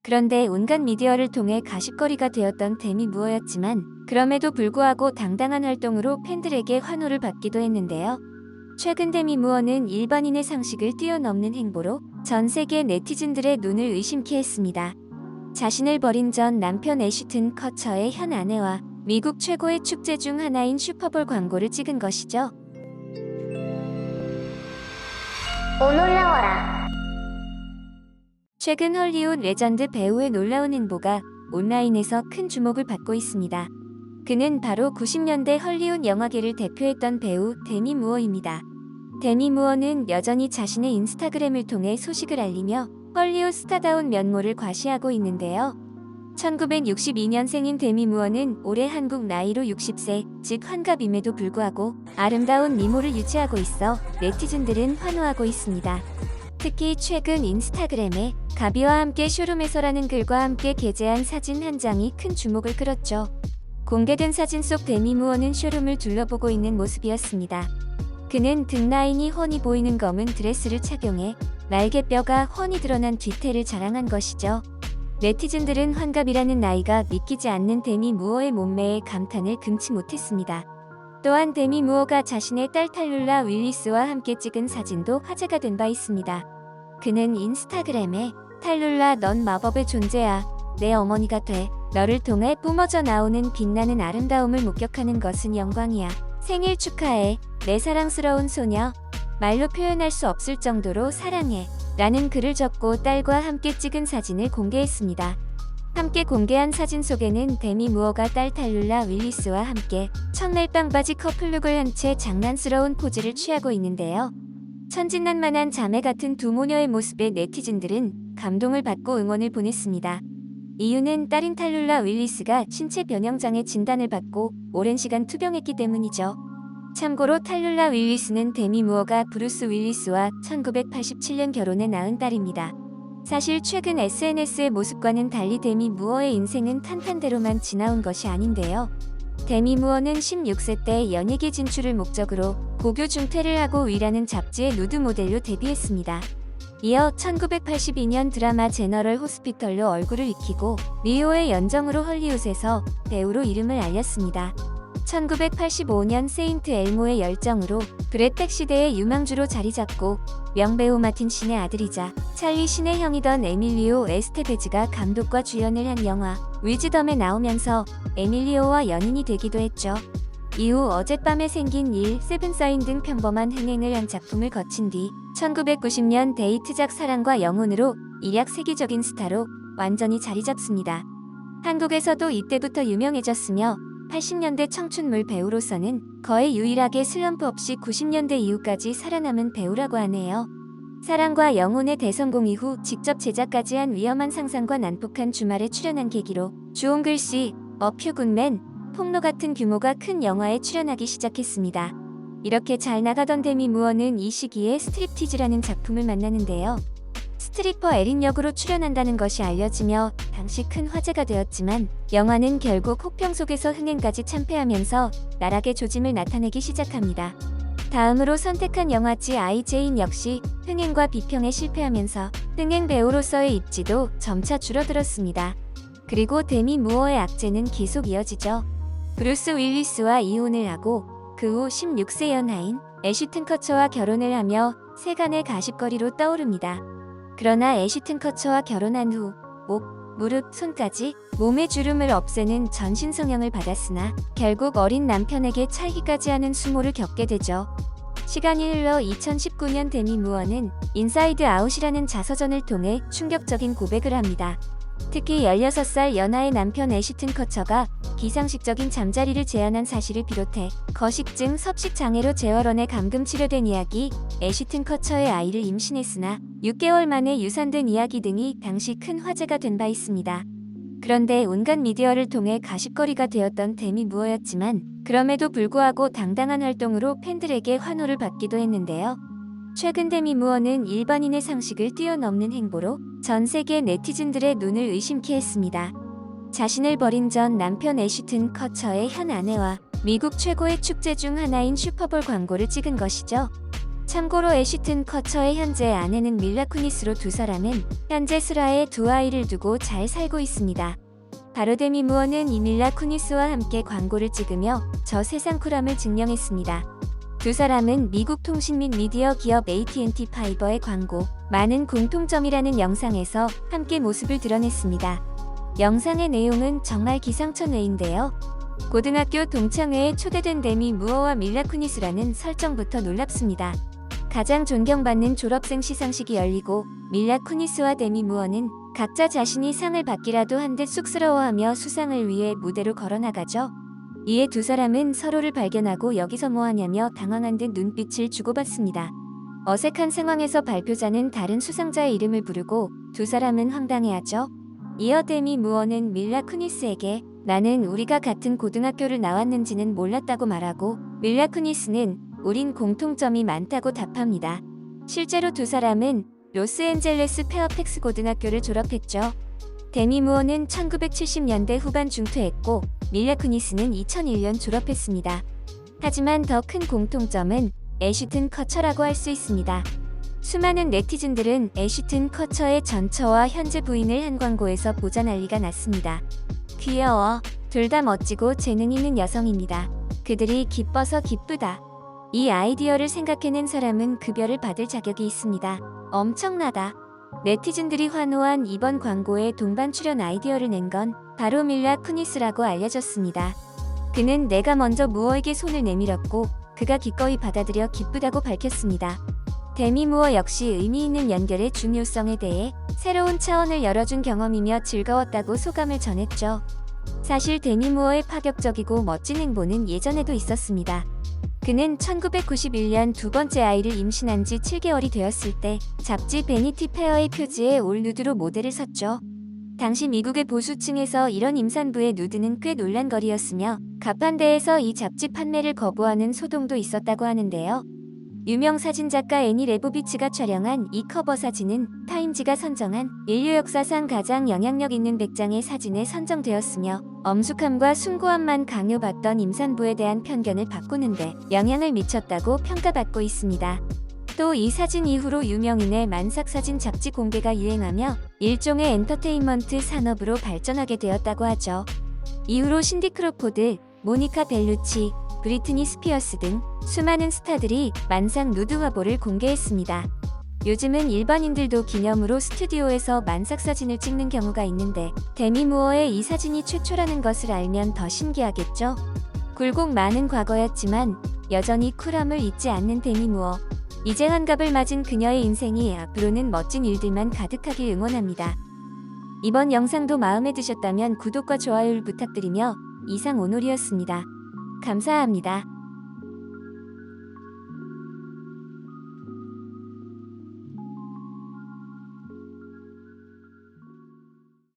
그런데 온갖 미디어를 통해 가십거리가 되었던 데미 무어였지만 그럼에도 불구하고 당당한 활동으로 팬들에게 환호를 받기도 했는데요. 최근 데미 무어는 일반인의 상식을 뛰어넘는 행보로 전 세계 네티즌들의 눈을 의심케 했습니다. 자신을 버린 전 남편 애쉬튼 커처의 현 아내와 미국 최고의 축제 중 하나인 슈퍼볼 광고를 찍은 것이죠. 오 놀라워라. 최근 헐리우드 레전드 배우의 놀라운 행보가 온라인에서 큰 주목을 받고 있습니다. 그는 바로 90년대 헐리우드 영화계를 대표했던 배우 데미 무어입니다. 데미 무어는 여전히 자신의 인스타그램을 통해 소식을 알리며 헐리우드 스타다운 면모를 과시하고 있는데요. 1962년생인 데미 무어는 올해 한국 나이로 60세, 즉 환갑임에도 불구하고 아름다운 미모를 유지하고 있어 네티즌들은 환호하고 있습니다. 특히 최근 인스타그램에 가비와 함께 쇼룸에서라는 글과 함께 게재한 사진 한 장이 큰 주목을 끌었죠. 공개된 사진 속 데미 무어는 쇼룸을 둘러보고 있는 모습이었습니다. 그는 등 라인이 훤히 보이는 검은 드레스를 착용해 날개뼈가 훤히 드러난 뒤태를 자랑한 것이죠. 네티즌들은 환갑이라는 나이가 믿기지 않는 데미 무어의 몸매에 감탄을 금치 못했습니다. 또한 데미 무어가 자신의 딸 탈룰라 윌리스와 함께 찍은 사진도 화제가 된 바 있습니다. 그는 인스타그램에 탈룰라 넌 마법의 존재야. 내 어머니가 돼. 너를 통해 뿜어져 나오는 빛나는 아름다움을 목격하는 것은 영광이야. 생일 축하해. 내 사랑스러운 소녀. 말로 표현할 수 없을 정도로 사랑해. 라는 글을 적고 딸과 함께 찍은 사진을 공개했습니다. 함께 공개한 사진 속에는 데미 무어가 딸 탈룰라 윌리스와 함께 청멜빵 바지 커플룩을 한 채 장난스러운 포즈를 취하고 있는데요. 천진난만한 자매 같은 두 모녀의 모습에 네티즌들은 감동을 받고 응원을 보냈습니다. 이유는 딸인 탈룰라 윌리스가 신체 변형장애 진단을 받고 오랜 시간 투병했기 때문이죠. 참고로 탈룰라 윌리스는 데미 무어가 브루스 윌리스와 1987년 결혼해 낳은 딸입니다. 사실 최근 SNS의 모습과는 달리 데미 무어의 인생은 탄탄대로만 지나온 것이 아닌데요. 데미 무어는 16세 때 연예계 진출을 목적으로 고교 중퇴를 하고 위라는 잡지의 누드 모델로 데뷔했습니다. 이어 1982년 드라마 제너럴 호스피털로 얼굴을 익히고 리오의 연정으로 헐리우드에서 배우로 이름을 알렸습니다. 1985년 세인트 엘모의 열정으로 브래텍 시대의 유망주로 자리잡고 명배우 마틴 씬의 아들이자 찰리 씬의 형이던 에밀리오 에스테베즈가 감독과 주연을 한 영화 위즈덤에 나오면서 에밀리오와 연인이 되기도 했죠. 이후 어젯밤에 생긴 일, 세븐사인 등 평범한 흥행을 한 작품을 거친 뒤 1990년 데이트작 사랑과 영혼으로 일약 세계적인 스타로 완전히 자리잡습니다. 한국에서도 이때부터 유명해졌으며 80년대 청춘물 배우로서는 거의 유일하게 슬럼프 없이 90년대 이후까지 살아남은 배우라고 하네요. 사랑과 영혼의 대성공 이후 직접 제작까지 한 위험한 상상과 난폭한 주말에 출연한 계기로 주온 글씨, 어 퓨 굿맨, 폭로 같은 규모가 큰 영화에 출연하기 시작했습니다. 이렇게 잘 나가던 데미 무어는 이 시기에 스트립티즈라는 작품을 만나는데요. 스트리퍼 에린 역으로 출연한다는 것이 알려지며 당시 큰 화제가 되었지만 영화는 결국 혹평 속에서 흥행까지 참패하면서 나락의 조짐을 나타내기 시작합니다. 다음으로 선택한 영화지 아이 제인 역시 흥행과 비평에 실패하면서 흥행 배우로서의 입지도 점차 줄어들었습니다. 그리고 데미 무어의 악재는 계속 이어지죠. 브루스 윌리스와 이혼을 하고 그 후 16세 연하인 애쉬튼 커처와 결혼을 하며 세간의 가십거리로 떠오릅니다. 그러나 애쉬튼 커처와 결혼한 후 목, 무릎, 손까지 몸의 주름을 없애는 전신 성형을 받았으나 결국 어린 남편에게 찰기까지 하는 수모를 겪게 되죠. 시간이 흘러 2019년 데미 무어는 인사이드 아웃이라는 자서전을 통해 충격적인 고백을 합니다. 특히 16살 연하의 남편 애쉬튼 커처가 비상식적인 잠자리를 제한한 사실을 비롯해 거식증 섭식 장애로 재활원에 감금 치료된 이야기, 애쉬튼 커처의 아이를 임신했으나 6개월 만에 유산된 이야기 등이 당시 큰 화제가 된 바 있습니다. 그런데 온갖 미디어를 통해 가십거리가 되었던 데미 무어였지만 그럼에도 불구하고 당당한 활동으로 팬들에게 환호를 받기도 했는데요. 최근 데미 무어는 일반인의 상식을 뛰어넘는 행보로 전 세계 네티즌들의 눈을 의심케 했습니다. 자신을 버린 전 남편 애쉬튼 커처의 현 아내와 미국 최고의 축제 중 하나인 슈퍼볼 광고를 찍은 것이죠. 참고로 애쉬튼 커처의 현재 아내는 밀라 쿠니스로 두 사람은 현재 슬하에 두 아이를 두고 잘 살고 있습니다. 바로 데미 무어는 이 밀라 쿠니스와 함께 광고를 찍으며 저 세상 쿨함을 증명했습니다. 두 사람은 미국 통신 및 미디어 기업 AT&T 파이버의 광고 많은 공통점이라는 영상에서 함께 모습을 드러냈습니다. 영상의 내용은 정말 기상천외인데요. 고등학교 동창회에 초대된 데미 무어와 밀라 쿠니스라는 설정부터 놀랍습니다. 가장 존경받는 졸업생 시상식이 열리고 밀라 쿠니스와 데미 무어는 각자 자신이 상을 받기라도 한 듯 쑥스러워하며 수상을 위해 무대로 걸어나가죠. 이에 두 사람은 서로를 발견하고 여기서 뭐하냐며 당황한 듯 눈빛을 주고받습니다. 어색한 상황에서 발표자는 다른 수상자의 이름을 부르고 두 사람은 황당해하죠. 이어 데미 무어는 밀라 쿠니스에게 나는 우리가 같은 고등학교를 나왔는지는 몰랐다고 말하고 밀라 쿠니스는 우린 공통점이 많다고 답합니다. 실제로 두 사람은 로스앤젤레스 페어팩스 고등학교를 졸업했죠. 데미 무어는 1970년대 후반 중퇴했고 밀라 쿠니스는 2001년 졸업했습니다. 하지만 더 큰 공통점은 애쉬튼 커처라고 할 수 있습니다. 수많은 네티즌들은 애쉬튼 커처의 전처와 현재 부인을 한 광고에서 보자 난리가 났습니다. 귀여워. 둘 다 멋지고 재능 있는 여성입니다. 그들이 기뻐서 기쁘다. 이 아이디어를 생각해낸 사람은 급여를 받을 자격이 있습니다. 엄청나다. 네티즌들이 환호한 이번 광고에 동반 출연 아이디어를 낸 건 바로 밀라 쿠니스라고 알려졌습니다. 그는 내가 먼저 무어에게 손을 내밀었고 그가 기꺼이 받아들여 기쁘다고 밝혔습니다. 데미 무어 역시 의미 있는 연결의 중요성에 대해 새로운 차원을 열어준 경험이며 즐거웠다고 소감을 전했죠. 사실 데미 무어의 파격적이고 멋진 행보는 예전에도 있었습니다. 그는 1991년 두 번째 아이를 임신한 지 7개월이 되었을 때 잡지 베니티 페어의 표지에 올 누드로 모델을 섰죠. 당시 미국의 보수층에서 이런 임산부의 누드는 꽤 논란거리였으며 가판대에서 이 잡지 판매를 거부하는 소동도 있었다고 하는데요. 유명 사진작가 애니 레보비츠가 촬영한 이 커버 사진은 타임지가 선정한 인류 역사상 가장 영향력 있는 100장의 사진에 선정되었으며 엄숙함과 숭고함만 강요받던 임산부에 대한 편견을 바꾸는데 영향을 미쳤다고 평가받고 있습니다. 또 이 사진 이후로 유명인의 만삭사진 잡지 공개가 유행하며 일종의 엔터테인먼트 산업으로 발전하게 되었다고 하죠. 이후로 신디 크로포드, 모니카 벨루치, 브리트니 스피어스 등 수많은 스타들이 만삭 누드 화보를 공개했습니다. 요즘은 일반인들도 기념으로 스튜디오에서 만삭 사진을 찍는 경우가 있는데 데미 무어의 이 사진이 최초라는 것을 알면 더 신기하겠죠? 굴곡 많은 과거였지만 여전히 쿨함을 잊지 않는 데미 무어. 이제 환갑을 맞은 그녀의 인생이 앞으로는 멋진 일들만 가득하길 응원합니다. 이번 영상도 마음에 드셨다면 구독과 좋아요를 부탁드리며 이상 오놀이었습니다. 감사합니다.